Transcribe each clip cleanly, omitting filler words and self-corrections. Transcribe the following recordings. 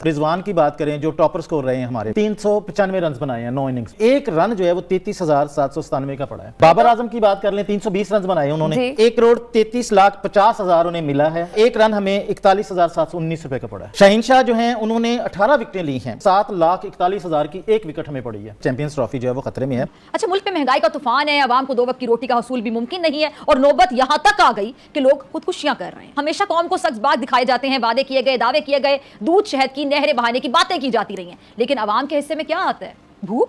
रिजवान की बात करें जो टॉपर स्कोर रहे हैं हमारे 395 रन बनाए हैं 9 इनिंग्स। एक रन जो है वो 33,797 का पड़ा है। बाबर आजम की बात कर लें 320 रन बनाए उन्होंने, 1,33,50,000 उन्हें मिला है। एक रन हमें 41,719 रुपए का पड़ा है। शाहीन शाह जो है उन्होंने 18 विकेटें ली हैं, 7,41,000 की एक विकेट हमें पड़ी है। चैंपियंस ट्रॉफी जो है वो खतरे में है। अच्छा, मुल्क में महंगाई का तूफान है, आवाम को 2 वक्त की रोटी का हसूल भी मुमकिन नहीं है और नौबत यहां तक आ गई कि लोग खुदकुशियां कर रहे हैं। हमेशा कौम को सख्त बात दिखाए जाते हैं, वादे किए गए, दावे किए गए, दूध शहद की नहरें बहाने की बातें की जाती रही हैं, लेकिन आवाम के हिस्से में क्या आता है? भूख,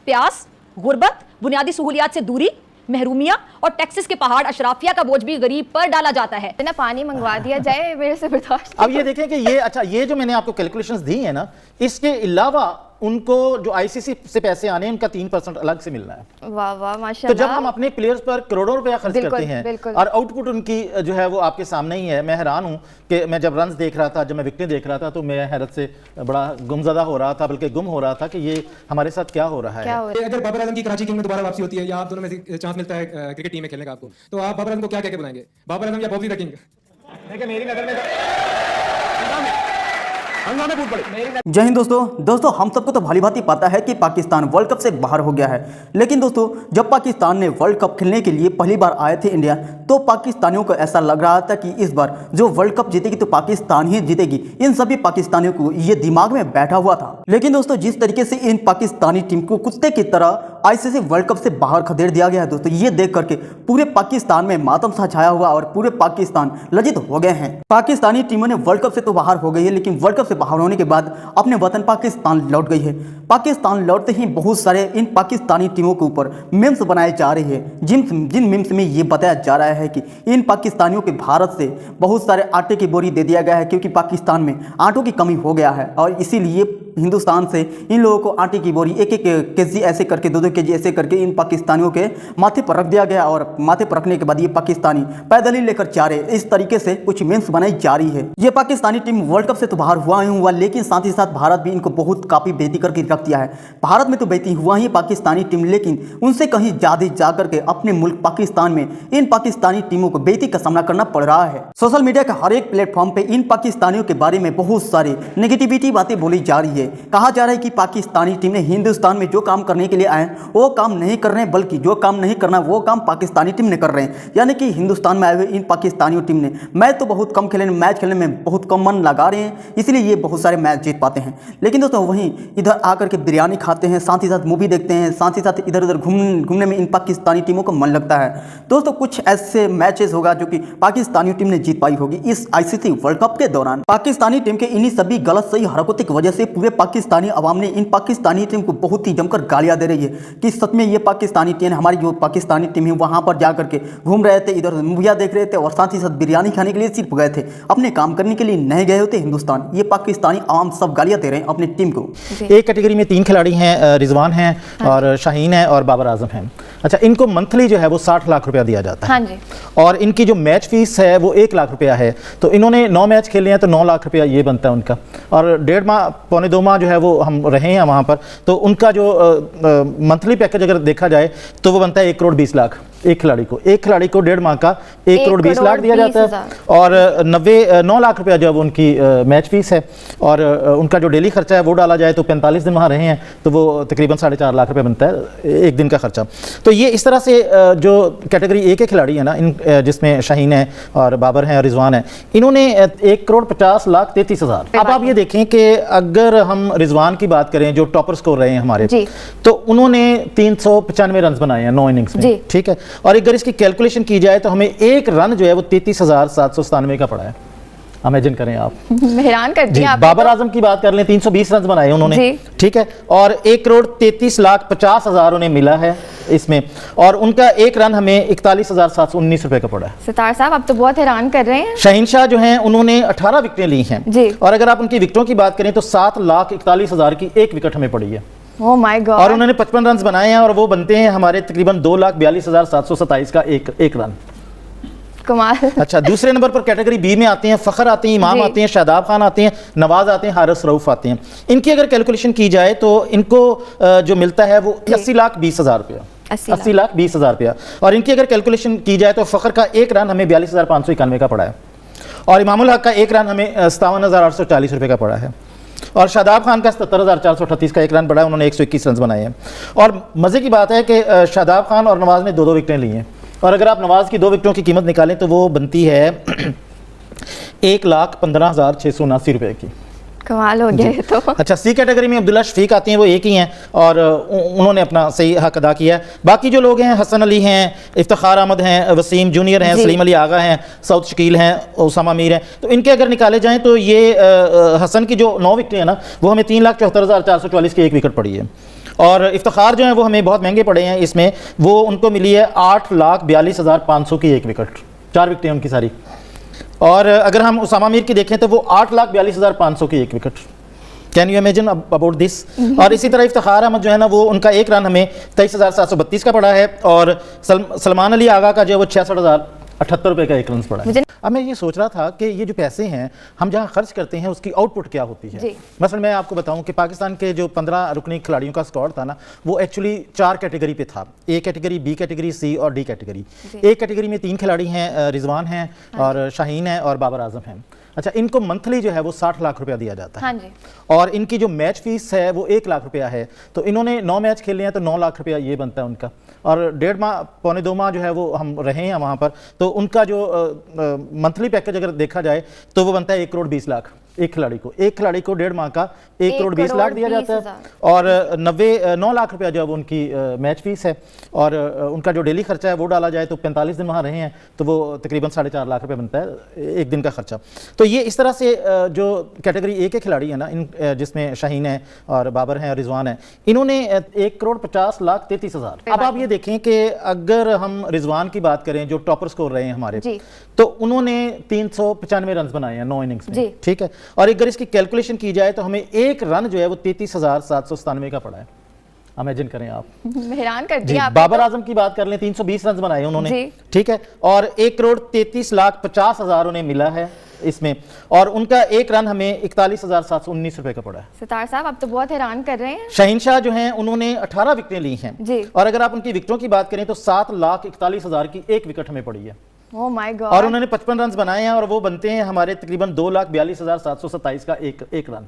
प्यास, गुर्बत, बुनियादी सहूलियात से दूरी, महरूमिया और टैक्सेस के पहाड़, अशराफिया का बोझ भी गरीब पर डाला जाता है। ना पानी मंगवा दिया जाए, मेरे से बर्दाश्त। अब ये देखें कि ये जो मैंने आपको कैलकुलेशंस दी है ना, इसके अलावा उनको जो आईसीसी से पैसे आने हैं उनका 3% अलग से मिलना है। वाह वाह माशाल्लाह। तो जब हम अपने प्लेयर्स पर करोड़ों रुपया खर्च करते हैं और आउटपुट उनकी जो है वो आपके सामने ही है। मैं हैरान हूं कि मैं जब रन्स देख रहा था, जब मैं विकेटें देख रहा था, तो मैं हैरत से बड़ा गुमज़दा हो रहा था, बल्कि गुम हो रहा था कि ये हमारे साथ क्या हो रहा है। अगर बाबर आजम की कराची किंग में दोबारा वापसी होती है या आप दोनों में से चांस मिलता है क्रिकेट टीम में खेलने का आपको, तो आप बाबर आजम को क्या कहकर बुलाएंगे? बाबर आजम या बॉबी द किंग? देखिए मेरी नजर में जय हिंद दोस्तों हम सबको तो भली भांति पता है कि पाकिस्तान वर्ल्ड कप से बाहर हो गया है। लेकिन दोस्तों जब पाकिस्तान ने वर्ल्ड कप खेलने के लिए पहली बार आए थे इंडिया, तो पाकिस्तानियों को ऐसा लग रहा था कि इस बार जो वर्ल्ड कप जीतेगी तो पाकिस्तान ही जीतेगी। इन सभी पाकिस्तानियों को ये दिमाग में बैठा हुआ था। लेकिन दोस्तों जिस तरीके से इन पाकिस्तानी टीम को कुत्ते की तरह आईसीसी वर्ल्ड कप से बाहर खदेड़ दिया गया है दोस्तों, ये देख करके पूरे पाकिस्तान में मातम सा छाया हुआ और पूरे पाकिस्तान लज्जित हो गए हैं। पाकिस्तानी टीमों ने वर्ल्ड कप से तो बाहर हो गई है, लेकिन वर्ल्ड कप से बाहर होने के बाद अपने वतन पाकिस्तान लौट गई है। पाकिस्तान लौटते ही बहुत सारे इन पाकिस्तानी टीमों के ऊपर मीम्स बनाए जा रहे हैं, जिन मीम्स में ये बताया जा रहा है कि इन पाकिस्तानियों के भारत से बहुत सारे आटे की बोरी दे दिया गया है, क्योंकि पाकिस्तान में आटों की कमी हो गया है और इसीलिए हिंदुस्तान से इन लोगों को आटे की बोरी 1-1 केजी ऐसे करके 2-2 केजी ऐसे करके इन पाकिस्तानियों के माथे पर रख दिया गया और माथे पर रखने के बाद ये पाकिस्तानी पैदल ही लेकर जा रहे। इस तरीके से कुछ मीम्स बनाई जा रही है। ये पाकिस्तानी टीम वर्ल्ड कप से तो बाहर हुआ, लेकिन साथ ही साथ भारत भी इनको बहुत काफ़ी बेइज्जती करके रख दिया है। भारत में तो बेइज्जती हुआ ही पाकिस्तानी टीम, लेकिन उनसे कहीं ज़्यादा जाकर के अपने मुल्क पाकिस्तान में इन पाकिस्तानी टीमों को बेइज्जती का सामना करना पड़ रहा है। सोशल मीडिया के हर एक प्लेटफॉर्म पे इन पाकिस्तानियों के बारे में बहुत सारी नेगेटिविटी बातें बोली जा रही है। कहा जा रहा है कि पाकिस्तानी टीम ने हिंदुस्तान में जो काम करने के लिए आए वो काम नहीं कर रहे हैं, बल्कि जो काम नहीं करना वो काम पाकिस्तानी टीम ने कर रहे हैं। यानी कि हिंदुस्तान में आए हुए इन पाकिस्तानी टीम ने मैच तो बहुत कम खेले, मैच खेलने में बहुत कम मन लगा रहे हैं, इसलिए ये बहुत सारे मैच जीत पाते हैं। लेकिन दोस्तों वहीं इधर आकर के बिरयानी खाते हैं, साथ ही साथ मूवी देखते हैं, साथ ही साथ इधर उधर घूमने में इन पाकिस्तानी टीमों को मन लगता है। दोस्तों कुछ ऐसे मैचेस होगा जो कि पाकिस्तानी टीम ने जीत पाई होगी इस आईसीसी वर्ल्ड कप के दौरान। पाकिस्तानी टीम के इन्हीं सभी गलत सही हरकतों की वजह से पूरे पाकिस्तानी अवाम ने इन पाकिस्तानी टीम को बहुत ही जमकर गालियां दे रही है कि सच में ये पाकिस्तानी टीम, हमारी जो पाकिस्तानी टीम है वहां पर जाकर के घूम रहे थे, इधर मूवियां देख रहे थे और साथ ही साथ बिरयानी खाने के लिए सिर्फ गए थे, अपने काम करने के लिए नहीं गए होते हिंदुस्तान। ये पाकिस्तानी आवाम सब गालियां दे रहे हैं अपनी टीम को। एक कैटेगरी में 3 खिलाड़ी हैं, रिजवान हैं और शाहीन है और बाबर आजम हैं। अच्छा, इनको मंथली जो है वो 60 लाख रुपया दिया जाता है। हाँ जी। और इनकी जो मैच फीस है वो 1 लाख रुपया है। तो इन्होंने 9 मैच खेले हैं तो 9 लाख रुपया ये बनता है उनका। और 1.5 माह पौने 2 माह जो है वो हम रहे हैं वहाँ पर, तो उनका जो मंथली पैकेज अगर देखा जाए तो वो बनता है 1,20,00,000 एक खिलाड़ी को। 1.5 माह का 1,20,00,000 दिया जाता है और 9 लाख रुपया जो उनकी मैच फीस है। और उनका जो डेली खर्चा है वो डाला जाए तो 45 दिन वहाँ रहे हैं तो वो तकरीबन 4.5 लाख रुपये बनता है एक दिन का खर्चा। तो ये इस तरह से जो कैटेगरी ए के खिलाड़ी है ना, इन जिसमें शाहीन है और बाबर हैं और रिजवान है, इन्होंने 1,50,33,000। अब आप ये देखें कि अगर हम रिजवान की बात करें जो टॉपर स्कोर रहे हैं हमारे, तो उन्होंने 395 रन बनाए हैं 9 इनिंग्स में, ठीक है। और अगर इसकी कैलकुलेशन की जाए तो हमें एक रन जो है वो 33,797 का पड़ा है। इमेजिन करें आप, हैरान कर दिया आपने। बाबर आजम की बात कर लें 320 रन बनाए उन्होंने, ठीक है, और 1,33,50,000 उन्हें मिला है इसमें, और उनका एक रन हमें 41,719 रुपए का पड़ा है। सितार साहब आप तो बहुत हैरान कर रहे हैं। शाहीन शाह जो हैं उन्होंने 18 विकेटें ली हैं जी। और अगर आप उनकी विकेटों की बात करें तो 7,41,000 की एक विकेट हमें पड़ी है। Oh my God. और उन्होंने 55 रन बनाए हैं और वो बनते हैं हमारे तकरीबन 2,42,727 का एक रन। कमाल। अच्छा, दूसरे नंबर पर कैटेगरी बी में आते हैं फ़खर आते हैं, इमाम आते हैं, शादाब खान आते हैं, नवाज आते हैं, हारिस रऊफ आते हैं। इनकी अगर कैलकुलेशन की जाए तो इनको जो मिलता है वो 80,20,000 रुपया, 80,20,000 रुपया। और इनकी अगर कैलकुलेशन की जाए तो फ़खर का एक रन हमें 42,591 का पड़ा है और इमामुल हक का एक रन हमें 57,840 रुपये का पड़ा है। और शादाब खान का 77,438 का एक रन बढ़ा है, उन्होंने 121 रन बनाए हैं। और मज़े की बात है कि शादाब खान और नवाज़ ने 2-2 विकेटें ली हैं, और अगर आप नवाज़ की 2 विकेटों की कीमत निकालें तो वो बनती है 1,15,679 रुपये की। कमाल हो गया ये तो। अच्छा, सी कैटेगरी में अब्दुल्ला शफीक आती हैं, वो एक ही हैं और उन्होंने अपना सही हक अदा किया है। बाकी जो लोग हैं, हसन अली हैं, इफ्तिखार अहमद हैं, वसीम जूनियर हैं, सलीम अली आगा हैं, सऊद शकील हैं, उसामा मीर हैं, तो इनके अगर निकाले जाएँ तो ये हसन की जो 9 विकेटें हैं ना, वो हमें 3,74,444 की एक विकेट पड़ी है। और इफ्तिखार जो है वो हमें बहुत महंगे पड़े हैं, इसमें वो उनको मिली है 8,42,500 की एक विकेट, 4 विकेटें उनकी सारी। और अगर हम उसामा मीर की देखें तो वो 8,42,500 की एक wicket. Can you imagine about this. और इसी तरह इफ्तिखार अहमद जो है ना, वो उनका एक रन हमें 23,732 का पड़ा है, और सलमान अली आगा का जो है वो 66,078 रुपये का एक रन पड़ा है। अब मैं ये सोच रहा था कि ये जो पैसे हैं हम जहाँ खर्च करते हैं उसकी आउटपुट क्या होती है। मसलन मैं आपको बताऊं कि पाकिस्तान के जो 15 रुकनी खिलाड़ियों का स्क्वाड था ना, वो एक्चुअली 4 कैटेगरी पे था, ए कैटेगरी, बी कैटेगरी, सी और डी कैटेगरी। ए कैटेगरी में 3 खिलाड़ी हैं, रिजवान हैं और शाहीन हैं और बाबर आजम हैं। अच्छा, इनको मंथली जो है वो 60 लाख रुपया दिया जाता है। हाँ जी। और इनकी जो मैच फीस है वो 1 लाख रुपया है, तो इन्होंने 9 मैच खेले हैं तो 9 लाख रुपया ये बनता है उनका। और 1.5 माह, पौने 2 माह जो है वो हम रहे हैं वहाँ पर, तो उनका जो मंथली पैकेज अगर देखा जाए तो वो बनता है 1,20,00,000 एक खिलाड़ी को। एक खिलाड़ी को 1.5 माह का 1,20,00,000 दिया जाता है, और 9 लाख रुपया जो है वो उनकी मैच फीस है। और उनका जो डेली खर्चा है वो डाला जाए तो 45 दिन वहाँ रहे हैं तो वो तकरीबन 4.5 लाख रुपये बनता है एक दिन का खर्चा। तो ये इस तरह से जो कैटेगरी ए के खिलाड़ी हैं ना, इन जिसमें शाहीन है और बाबर हैं और रिजवान है, इन्होंने 1,50,33,000। अब आप ये देखें कि अगर हम रिजवान की बात करें जो टॉपर स्कोर रहे हैं हमारे, तो उन्होंने 395 रन बनाए हैं 9 इनिंग्स में, ठीक है। और अगर इसकी कैलकुलेशन की जाए तो हमें एक रन जो है वो 33,797 का पड़ा है। इमेजिन करें आप, हैरान कर दिया। बाबर आजम की बात कर लें, 320 रन बनाए उन्होंने, ठीक है, और 1,33,50,000 उन्हें मिला है इसमें, और उनका एक रन हमें 41,719 रुपए का पड़ा है। सितार साहब, आप तो बहुत हैरान कर रहे हैं। शाहीन शाह जो हैं उन्होंने 18 विकेटें ली हैं जी। और अगर आप उनकी विकेटों की बात करें तो 7,41,000 की एक विकेट हमें पड़ी है। Oh my God। और उन्होंने 55 रन बनाए हैं और वो बनते हैं हमारे तकरीबन 2,42,727 का एक रन।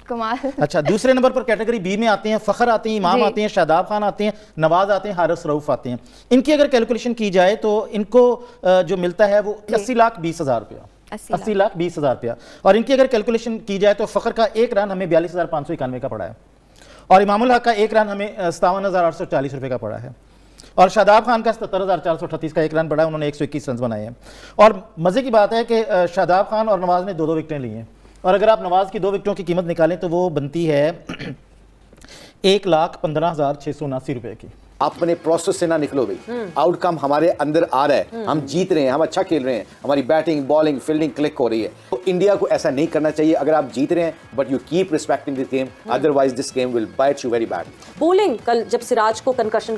कमाल। अच्छा, दूसरे नंबर पर कैटेगरी बी में आते हैं फखर आते हैं, इमाम आते हैं, शादाब खान आते हैं, नवाज आते हैं, हारिस रऊफ आते हैं। इनकी अगर कैलकुलेशन की जाए तो इनको जो मिलता है वो 80,20,000 रुपया, 80,20,000 रुपया। और इनकी अगर कैलकुलेशन की जाए तो फखर का एक रन हमें 42,591 का पड़ा है, और इमामुल हक का एक रन हमें 57,840 रुपये का पड़ा है, और शादाब खान का 77,438 का एक रन बढ़ा है, उन्होंने 121 रन बनाए हैं। और मज़े की बात है कि शादाब खान और नवाज ने 2-2 विकेटें ली हैं, और अगर आप नवाज की 2 विकेटों की कीमत निकालें तो वो बनती है 1,15,679 रुपये की। अपने प्रोसेस से ना निकलो भाई, आउटकम हमारे अंदर आ रहा है, हम जीत रहे हैं, हम अच्छा खेल रहे हैं, हमारी बैटिंग, बॉलिंग, फील्डिंग क्लिक हो रही है। तो इंडिया को ऐसा नहीं करना चाहिए। अगर आप जीत रहे हैं but you keep respecting the game, otherwise this game will bite you very bad. Bowling, कल जब सिराज को कंकशन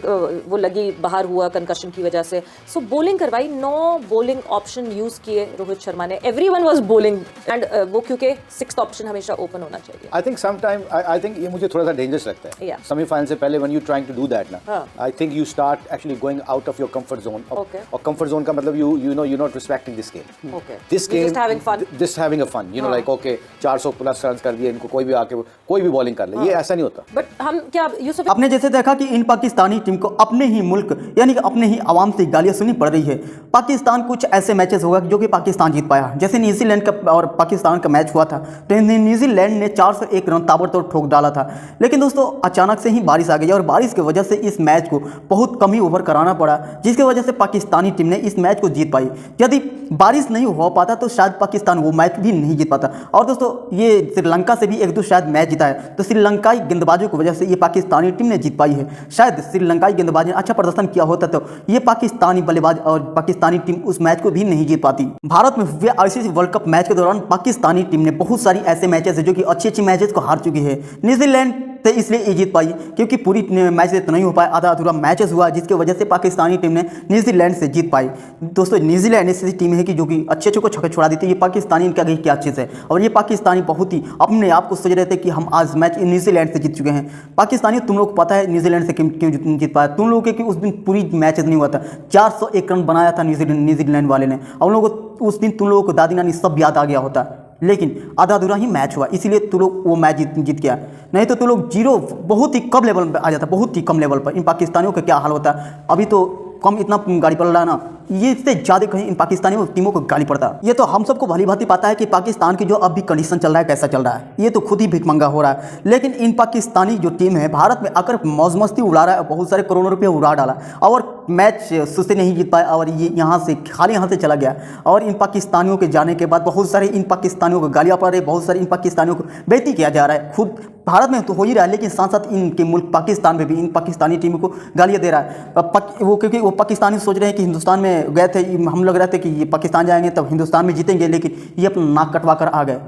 वो लगी, बाहर हुआ कंकशन की वजह से, सो बॉलिंग करवाई, 9 बॉलिंग ऑप्शन यूज किए रोहित शर्मा ने, एवरीवन वाज बॉलिंग, एंड वो क्योंकि 6th ऑप्शन हमेशा ओपन होना चाहिए। I think sometime I think ये मुझे थोड़ा सा डेंजरस लगता है सेमीफाइनल से पहले when you trying to do that ना, I think you start actually going out of your comfort zone. Okay. Or comfort zone का मतलब you know you're not respecting this game. Okay. This game just having fun. Just having a fun. You know like okay 400 plus run कर दिए, इनको कोई भी आके कोई भी बॉलिंग कर ले, ये ऐसा नहीं होता। बट हम क्या यूसुफ, आपने जैसे देखा कि इन पाकिस्तानी टीम को अपने ही मुल्क यानी कि अपने ही आवाम से गालियां सुननी पड़ रही है। पाकिस्तान कुछ ऐसे मैचेस होगा जो कि पाकिस्तान जीत पाया, जैसे न्यूजीलैंड का और पाकिस्तान का मैच हुआ था, तो न्यूजीलैंड ने 401 रन ताबड़तोड़ ठोक डाला था। लेकिन दोस्तों अचानक से ही बारिश आ गई और बारिश की वजह से इस मैच को बहुत कम ही ओवर कराना पड़ा, जिसकी वजह से पाकिस्तानी टीम ने इस मैच को जीत पाई। यदि बारिश नहीं हो पाता तो शायद पाकिस्तान वो मैच भी नहीं जीत पाता। और दोस्तों ये श्रीलंका से भी 1-2 शायद मैच जीता है, तो श्रीलंकाई गेंदबाजों की वजह से ये पाकिस्तानी टीम ने जीत पाई है। शायद श्रीलंकाई गेंदबाज ने अच्छा प्रदर्शन किया होता तो ये पाकिस्तानी बल्लेबाज और पाकिस्तानी टीम उस मैच को भी नहीं जीत पाती। भारत में हुए आईसीसी वर्ल्ड कप मैच के दौरान पाकिस्तानी टीम ने बहुत सारी ऐसे मैचेस है जो कि अच्छी मैचेस को हार चुकी है। न्यूजीलैंड तो इसलिए ये जीत पाई क्योंकि पूरी मैच से तो नहीं हो पाया, आधा अधूरा मैचेस हुआ, जिसकी वजह से पाकिस्तानी टीम ने न्यूजीलैंड से जीत पाई। दोस्तों न्यूजीलैंड ऐसी टीम है कि जो कि अच्छे को छक्के छुड़ा देती है। ये पाकिस्तानी इनका क्या चीज़ है, और ये पाकिस्तानी बहुत ही अपने आप को सोच रहे थे कि हम आज मैच न्यूजीलैंड से जीत चुके हैं। पाकिस्तानी तुम लोग को पता है न्यूजीलैंड से क्यों जीत पाया, तुम लोगों के उस दिन पूरी मैचेस नहीं हुआ था, 401 रन बनाया था न्यूजीलैंड वाले ने, और लोगों को उस दिन तुम लोगों को दादी नानी सब याद आ गया होता। लेकिन आधा अधूरा ही मैच हुआ, इसीलिए तू लोग वो मैच जीत गया। नहीं तो तू लोग जीरो बहुत ही कम लेवल पे आ जाता, बहुत ही कम लेवल पर। इन पाकिस्तानियों का क्या हाल होता है, अभी तो कम इतना गाली पड़ रहा है ना, ये इससे ज़्यादा कहीं इन पाकिस्तानी टीमों को गाली पड़ता है। ये तो हम सबको भली भांति पता है कि पाकिस्तान की जो अब भी कंडीशन चल रहा है कैसा चल रहा है, ये तो खुद ही भिखमंगा हो रहा है। लेकिन इन पाकिस्तानी जो टीम है भारत में आकर मौज मस्ती उड़ा रहा है, बहुत सारे करोड़ों रुपये उड़ा डाला और मैच सुस्ती नहीं जीत पाया और ये यहाँ से खाली यहाँ से चला गया। और इन पाकिस्तानियों के जाने के बाद बहुत सारे इन पाकिस्तानियों को गालियाँ पड़ रही, बहुत सारे इन पाकिस्तानियों को बेइज्जती किया जा रहा है। खुद भारत में तो हो ही रहा है, लेकिन साथ साथ इनके मुल्क पाकिस्तान में भी इन पाकिस्तानी टीम को गालियाँ दे रहा है। वो क्योंकि वो पाकिस्तानी सोच रहे हैं कि हिंदुस्तान में गए थे, हम लोग रहते कि ये पाकिस्तान जाएंगे तब हिंदुस्तान में जीतेंगे, लेकिन ये अपना नाक कटवा कर आ गए।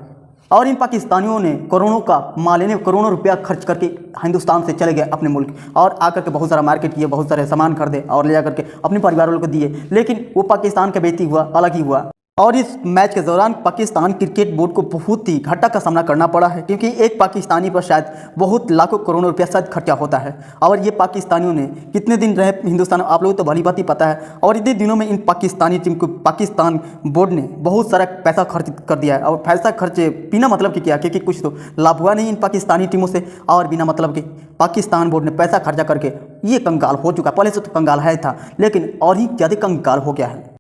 और इन पाकिस्तानियों ने करोड़ों का माल लेने, करोड़ों रुपया खर्च करके हिंदुस्तान से चले गए अपने मुल्क और आकर के बहुत सारा मार्केट किए, बहुत सारे सामान खरीदे और ले जाकर के अपने परिवार वालों को दिए। लेकिन वो पाकिस्तान का बेइज्जती हुआ, अलग ही हुआ। और इस मैच के दौरान पाकिस्तान क्रिकेट बोर्ड को बहुत ही घाटा का सामना करना पड़ा है, क्योंकि एक पाकिस्तानी पर शायद बहुत लाखों करोड़ों रुपया शायद खर्चा होता है। और ये पाकिस्तानियों ने कितने दिन रहे हिंदुस्तान, आप लोगों को तो भली बात ही पता है। और इतने दिनों में इन पाकिस्तानी टीम को पाकिस्तान बोर्ड ने बहुत सारा पैसा खर्च कर दिया है। और पैसा खर्च बिना मतलब के किया, क्योंकि कुछ तो लाभ हुआ नहीं इन पाकिस्तानी टीमों से, और बिना मतलब के पाकिस्तान बोर्ड ने पैसा खर्चा करके ये कंगाल हो चुका। पहले से तो कंगाल है था, लेकिन और ही ज़्यादा कंगाल हो गया है।